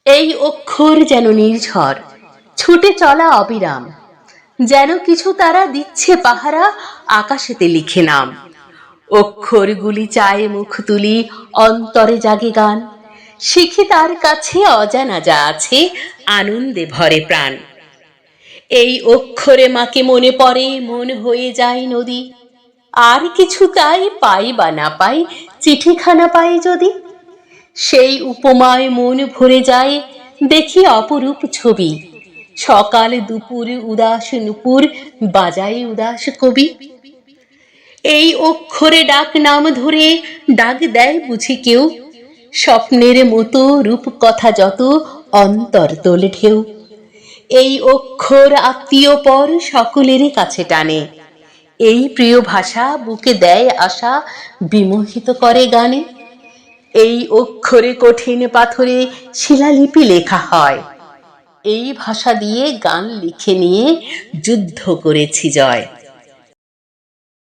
এই অক্ষর যেন নির্ঝর, ছুটে চলা অবিরাম, যেন কিছু তারা দিচ্ছে পাহারা, আকাশেতে লিখে নাম। অক্ষরগুলি চায়ে মুখ তুলি, অন্তরে জাগে গান, শিখি তার কাছে অজানা যা আছে, আনন্দে ভরে প্রাণ। এই অক্ষরে মাকে মনে পড়ে, মন হয়ে যায় নদী, আর কিছু তাই পাই বা না পাই, চিঠিখানা পাই যদি, সেই উপমায় মন ভরে যায়, দেখি অপরূপ ছবি, সকাল দুপুর উদাস নুপুর, বাজায় উদাস কবি। এই অক্ষরে ডাক নাম ধরে, ডাক দেয় বুঝি কেউ, স্বপ্নের মতো রূপকথা যত, অন্তর তোলে ঢেউ। এই অক্ষর আত্মীয় পর সকলেরই কাছে টানে, এই প্রিয় ভাষা বুকে দেয় আশা, বিমোহিত করে গানে। এই অক্ষরে কঠিন পাথরে শিলালিপি লেখা হয়, এই ভাষা দিয়ে গান লিখে নিয়ে যুদ্ধ করেছি জয়।